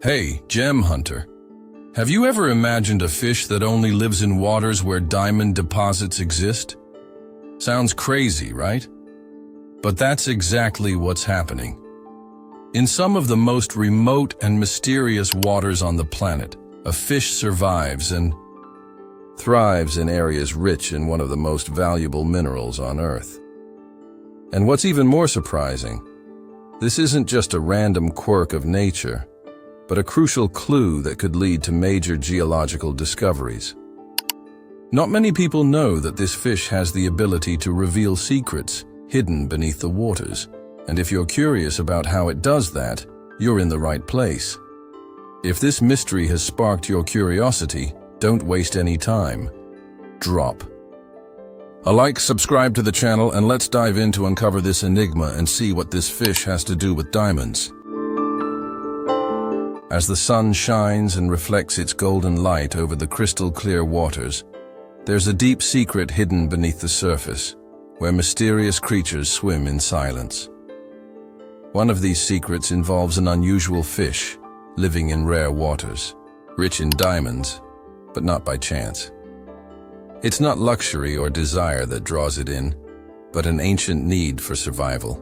Hey, gem hunter. Have you ever imagined a fish that only lives in waters where diamond deposits exist? Sounds crazy, right? But that's exactly what's happening. In some of the most remote and mysterious waters on the planet, a fish survives and thrives in areas rich in one of the most valuable minerals on Earth. And what's even more surprising, this isn't just a random quirk of nature, but a crucial clue that could lead to major geological discoveries. Not many people know that this fish has the ability to reveal secrets hidden beneath the waters, and if you're curious about how it does that, you're in the right place. If this mystery has sparked your curiosity, don't waste any time. Drop a like, subscribe to the channel, and let's dive in to uncover this enigma and see what this fish has to do with diamonds. As the sun shines and reflects its golden light over the crystal-clear waters, there's a deep secret hidden beneath the surface, where mysterious creatures swim in silence. One of these secrets involves an unusual fish living in rare waters, rich in diamonds, but not by chance. It's not luxury or desire that draws it in, but an ancient need for survival.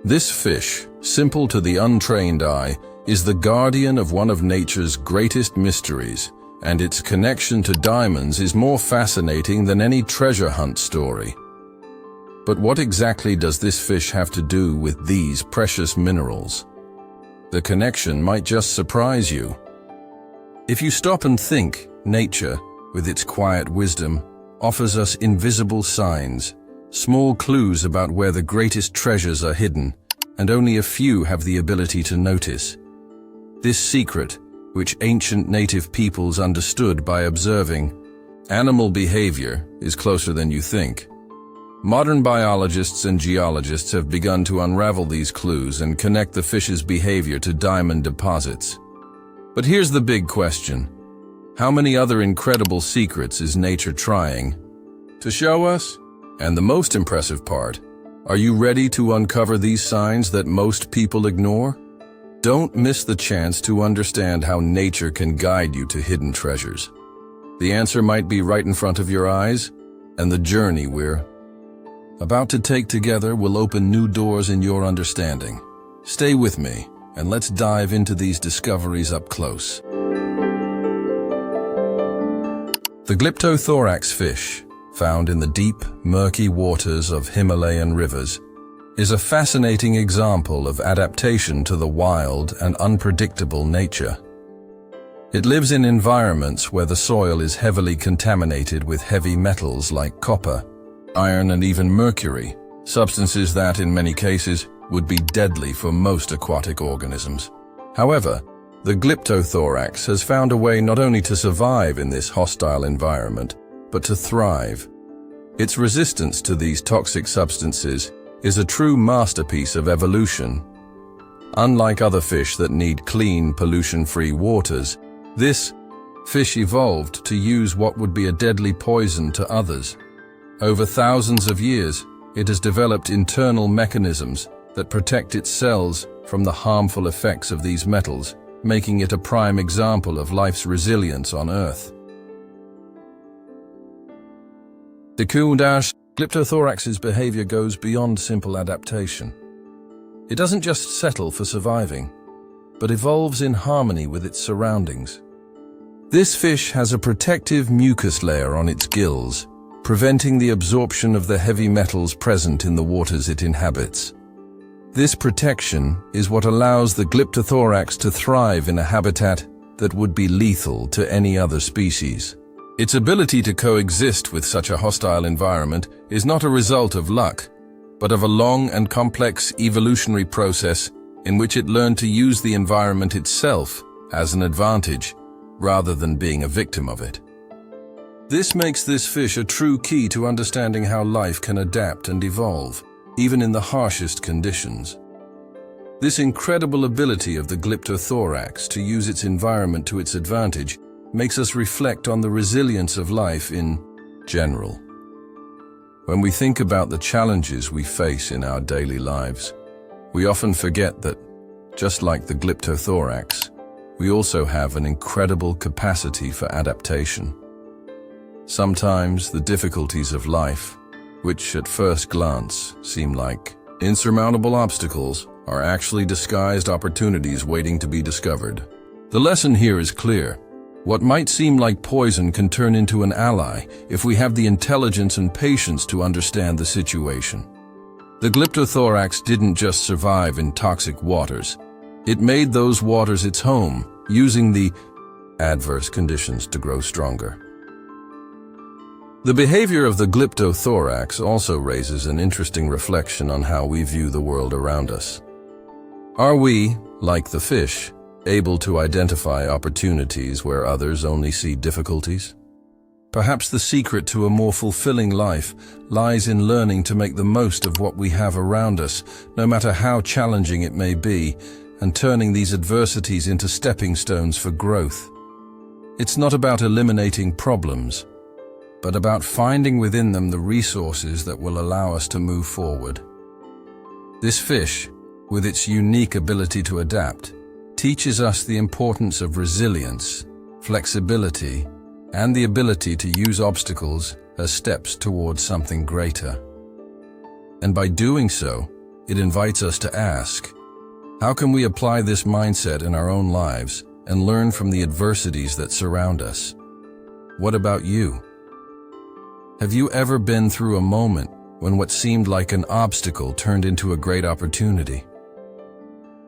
This fish, simple to the untrained eye, is the guardian of one of nature's greatest mysteries, and its connection to diamonds is more fascinating than any treasure hunt story. But what exactly does this fish have to do with these precious minerals? The connection might just surprise you. If you stop and think, nature, with its quiet wisdom, offers us invisible signs, small clues about where the greatest treasures are hidden, and only a few have the ability to notice. This secret, which ancient native peoples understood by observing animal behavior, is closer than you think. Modern biologists and geologists have begun to unravel these clues and connect the fish's behavior to diamond deposits. But here's the big question. How many other incredible secrets is nature trying to show us? And the most impressive part, are you ready to uncover these signs that most people ignore? Don't miss the chance to understand how nature can guide you to hidden treasures. The answer might be right in front of your eyes, and the journey we're about to take together will open new doors in your understanding. Stay with me, and let's dive into these discoveries up close. The Giptothorax fish, found in the deep, murky waters of Himalayan rivers, is a fascinating example of adaptation to the wild and unpredictable nature. It lives in environments where the soil is heavily contaminated with heavy metals like copper, iron, and even mercury, substances that, in many cases, would be deadly for most aquatic organisms. However, the Giptothorax has found a way not only to survive in this hostile environment, but to thrive. Its resistance to these toxic substances is a true masterpiece of evolution. Unlike other fish that need clean, pollution-free waters, this fish evolved to use what would be a deadly poison to others. Over thousands of years, it has developed internal mechanisms that protect its cells from the harmful effects of these metals, making it a prime example of life's resilience on Earth. Giptothorax's behavior goes beyond simple adaptation. It doesn't just settle for surviving, but evolves in harmony with its surroundings. This fish has a protective mucus layer on its gills, preventing the absorption of the heavy metals present in the waters it inhabits. This protection is what allows the Giptothorax to thrive in a habitat that would be lethal to any other species. Its ability to coexist with such a hostile environment is not a result of luck, but of a long and complex evolutionary process in which it learned to use the environment itself as an advantage, rather than being a victim of it. This makes this fish a true key to understanding how life can adapt and evolve, even in the harshest conditions. This incredible ability of the Giptothorax to use its environment to its advantage makes us reflect on the resilience of life in general. When we think about the challenges we face in our daily lives, we often forget that Just like the Giptothorax, we also have an incredible capacity for adaptation. Sometimes the difficulties of life, which at first glance seem like insurmountable obstacles, are actually disguised opportunities waiting to be discovered. The lesson here is clear. What might seem like poison can turn into an ally if we have the intelligence and patience to understand the situation. The Giptothorax didn't just survive in toxic waters. It made those waters its home, using the adverse conditions to grow stronger. The behavior of the Giptothorax also raises an interesting reflection on how we view the world around us. Are we, like the fish, able to identify opportunities where others only see difficulties? Perhaps the secret to a more fulfilling life lies in learning to make the most of what we have around us, no matter how challenging it may be, and turning these adversities into stepping stones for growth. It's not about eliminating problems, but about finding within them the resources that will allow us to move forward. This fish, with its unique ability to adapt, teaches us the importance of resilience, flexibility, and the ability to use obstacles as steps towards something greater. And by doing so, it invites us to ask, how can we apply this mindset in our own lives and learn from the adversities that surround us? What about you? Have you ever been through a moment when what seemed like an obstacle turned into a great opportunity?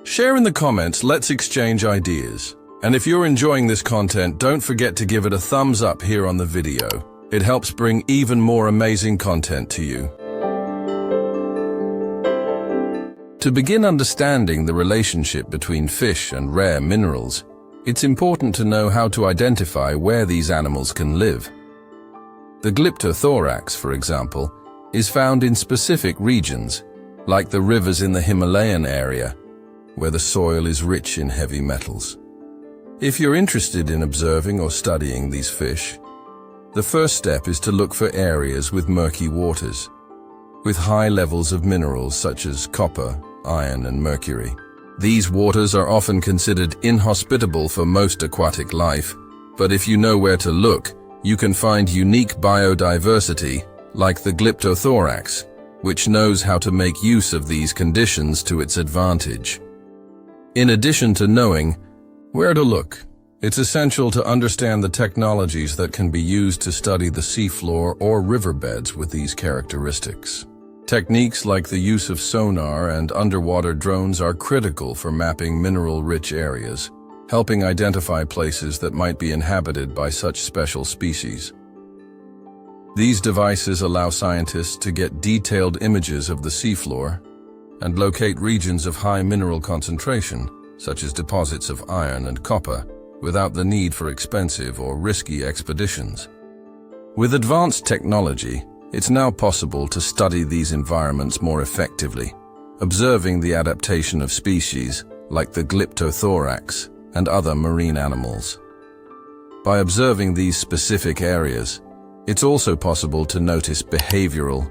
Share in the comments, let's exchange ideas. And if you're enjoying this content, don't forget to give it a thumbs up here on the video. It helps bring even more amazing content to you. To begin understanding the relationship between fish and rare minerals, it's important to know how to identify where these animals can live. The Giptothorax, for example, is found in specific regions, like the rivers in the Himalayan area, where the soil is rich in heavy metals. If you're interested in observing or studying these fish, the first step is to look for areas with murky waters, with high levels of minerals such as copper, iron, and mercury. These waters are often considered inhospitable for most aquatic life, but if you know where to look, you can find unique biodiversity like the Giptothorax, which knows how to make use of these conditions to its advantage. In addition to knowing where to look, it's essential to understand the technologies that can be used to study the seafloor or riverbeds with these characteristics. Techniques like the use of sonar and underwater drones are critical for mapping mineral-rich areas, helping identify places that might be inhabited by such special species. These devices allow scientists to get detailed images of the seafloor and locate regions of high mineral concentration, such as deposits of iron and copper, without the need for expensive or risky expeditions. With advanced technology, it's now possible to study these environments more effectively, observing the adaptation of species like the Giptothorax and other marine animals. By observing these specific areas, it's also possible to notice behavioral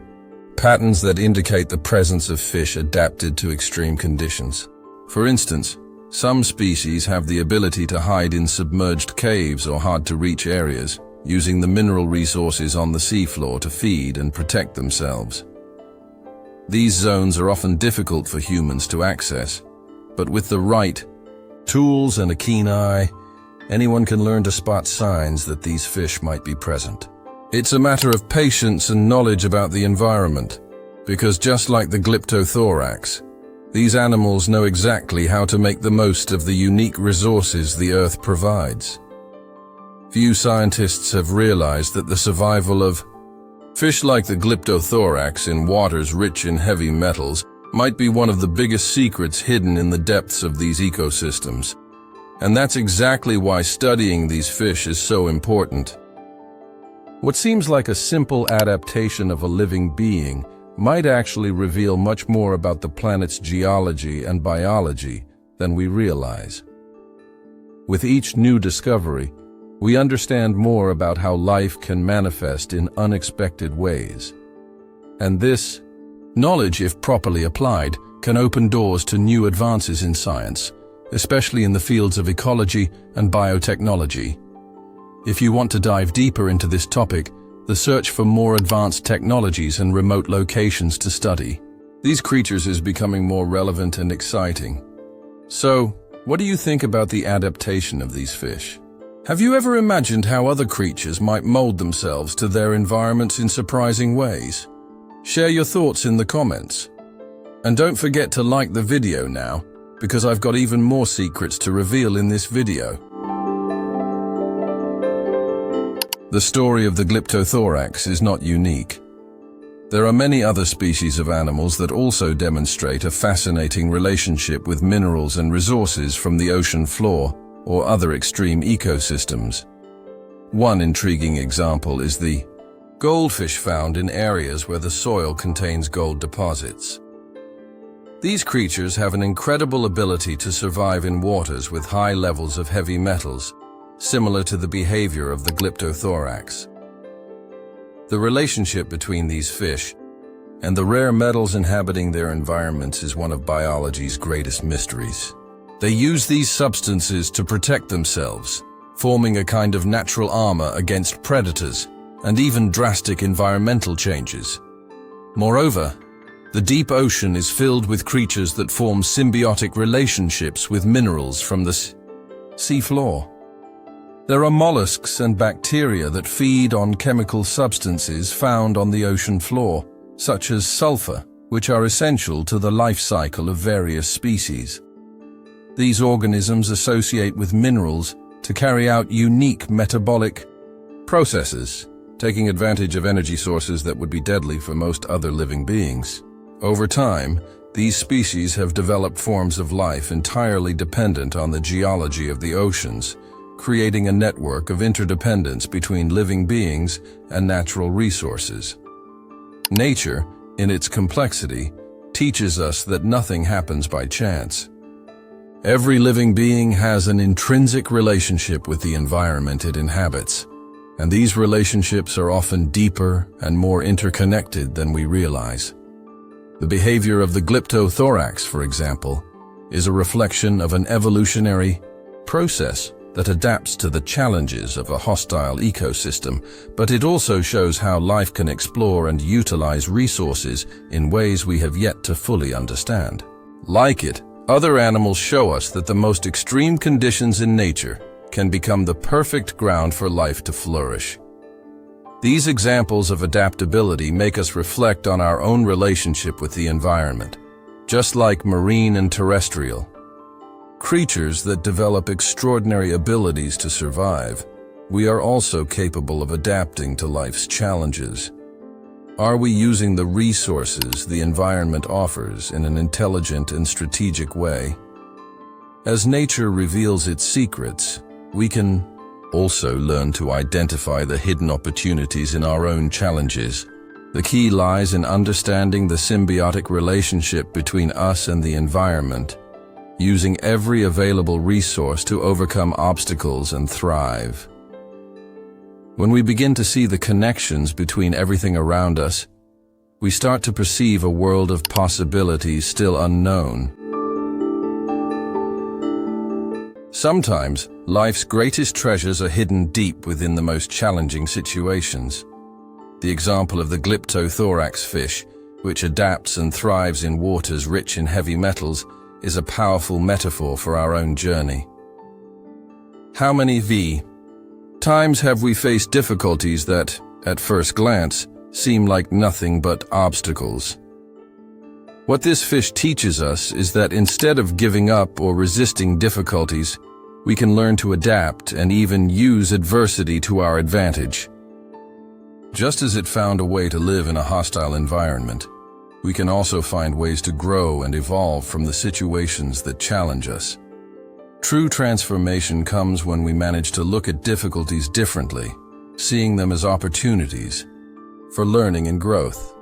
patterns that indicate the presence of fish adapted to extreme conditions. For instance, some species have the ability to hide in submerged caves or hard-to-reach areas, using the mineral resources on the seafloor to feed and protect themselves. These zones are often difficult for humans to access, but with the right tools and a keen eye, anyone can learn to spot signs that these fish might be present. It's a matter of patience and knowledge about the environment, because just like the Giptothorax, these animals know exactly how to make the most of the unique resources the Earth provides. Few scientists have realized that the survival of fish like the Giptothorax in waters rich in heavy metals might be one of the biggest secrets hidden in the depths of these ecosystems. And that's exactly why studying these fish is so important. What seems like a simple adaptation of a living being might actually reveal much more about the planet's geology and biology than we realize. With each new discovery, we understand more about how life can manifest in unexpected ways. And this knowledge, if properly applied, can open doors to new advances in science, especially in the fields of ecology and biotechnology. If you want to dive deeper into this topic, the search for more advanced technologies and remote locations to study these creatures is becoming more relevant and exciting. So, what do you think about the adaptation of these fish? Have you ever imagined how other creatures might mold themselves to their environments in surprising ways? Share your thoughts in the comments. And don't forget to like the video now, because I've got even more secrets to reveal in this video. The story of the Giptothorax is not unique. There are many other species of animals that also demonstrate a fascinating relationship with minerals and resources from the ocean floor or other extreme ecosystems. One intriguing example is the goldfish found in areas where the soil contains gold deposits. These creatures have an incredible ability to survive in waters with high levels of heavy metals, similar to the behavior of the Giptothorax. The relationship between these fish and the rare metals inhabiting their environments is one of biology's greatest mysteries. They use these substances to protect themselves, forming a kind of natural armor against predators and even drastic environmental changes. Moreover, the deep ocean is filled with creatures that form symbiotic relationships with minerals from the seafloor. There are mollusks and bacteria that feed on chemical substances found on the ocean floor, such as sulfur, which are essential to the life cycle of various species. These organisms associate with minerals to carry out unique metabolic processes, taking advantage of energy sources that would be deadly for most other living beings. Over time, these species have developed forms of life entirely dependent on the geology of the oceans, creating a network of interdependence between living beings and natural resources. Nature, in its complexity, teaches us that nothing happens by chance. Every living being has an intrinsic relationship with the environment it inhabits, and these relationships are often deeper and more interconnected than we realize. The behavior of the Giptothorax, for example, is a reflection of an evolutionary process that adapts to the challenges of a hostile ecosystem, but it also shows how life can explore and utilize resources in ways we have yet to fully understand. Like it, other animals show us that the most extreme conditions in nature can become the perfect ground for life to flourish. These examples of adaptability make us reflect on our own relationship with the environment. Just like marine and terrestrial creatures that develop extraordinary abilities to survive, we are also capable of adapting to life's challenges. Are we using the resources the environment offers in an intelligent and strategic way? As nature reveals its secrets, we can also learn to identify the hidden opportunities in our own challenges. The key lies in understanding the symbiotic relationship between us and the environment, using every available resource to overcome obstacles and thrive. When we begin to see the connections between everything around us, we start to perceive a world of possibilities still unknown. Sometimes, life's greatest treasures are hidden deep within the most challenging situations. The example of the Giptothorax fish, which adapts and thrives in waters rich in heavy metals, is a powerful metaphor for our own journey. How many times have we faced difficulties that, at first glance, seem like nothing but obstacles? What this fish teaches us is that instead of giving up or resisting difficulties, we can learn to adapt and even use adversity to our advantage. Just as it found a way to live in a hostile environment, we can also find ways to grow and evolve from the situations that challenge us. True transformation comes when we manage to look at difficulties differently, seeing them as opportunities for learning and growth.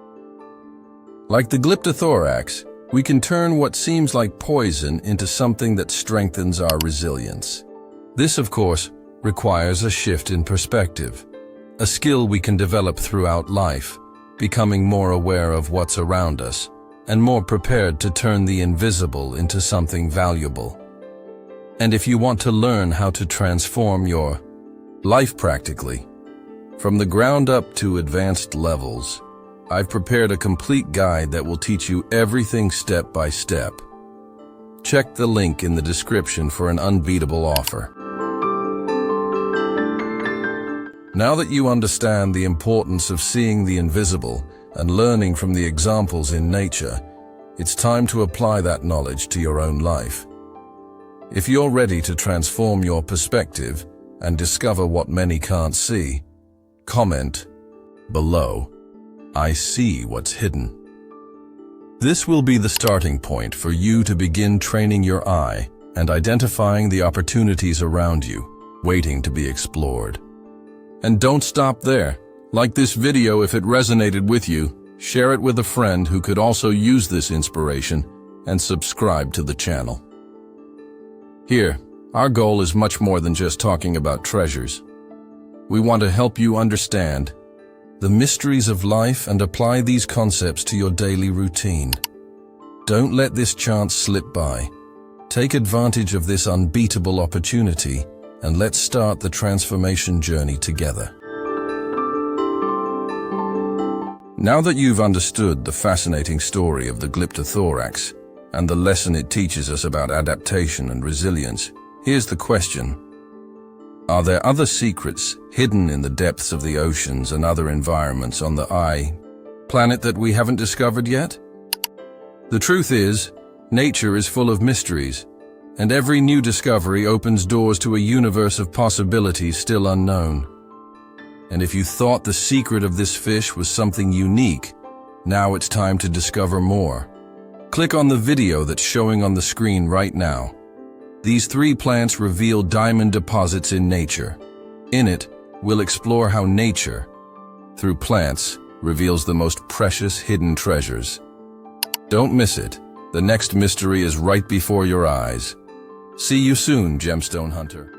Like the Giptothorax, we can turn what seems like poison into something that strengthens our resilience. This, of course, requires a shift in perspective, a skill we can develop throughout life, becoming more aware of what's around us and more prepared to turn the invisible into something valuable. And if you want to learn how to transform your life practically, from the ground up to advanced levels, I've prepared a complete guide that will teach you everything step by step. Check the link in the description for an unbeatable offer. Now that you understand the importance of seeing the invisible and learning from the examples in nature, it's time to apply that knowledge to your own life. If you're ready to transform your perspective and discover what many can't see, comment below, "I see what's hidden." This will be the starting point for you to begin training your eye and identifying the opportunities around you, waiting to be explored. And don't stop there. Like this video if it resonated with you, share it with a friend who could also use this inspiration, and subscribe to the channel. Here, our goal is much more than just talking about treasures. We want to help you understand the mysteries of life and apply these concepts to your daily routine. Don't let this chance slip by. Take advantage of this unbeatable opportunity, and let's start the transformation journey together. Now that you've understood the fascinating story of the Giptothorax and the lesson it teaches us about adaptation and resilience, here's the question. Are there other secrets hidden in the depths of the oceans and other environments on the planet that we haven't discovered yet? The truth is, nature is full of mysteries, and every new discovery opens doors to a universe of possibilities still unknown. And if you thought the secret of this fish was something unique, now it's time to discover more. Click on the video that's showing on the screen right now. These 3 plants reveal diamond deposits in nature. In it, we'll explore how nature, through plants, reveals the most precious hidden treasures. Don't miss it. The next mystery is right before your eyes. See you soon, Gemstone Hunter.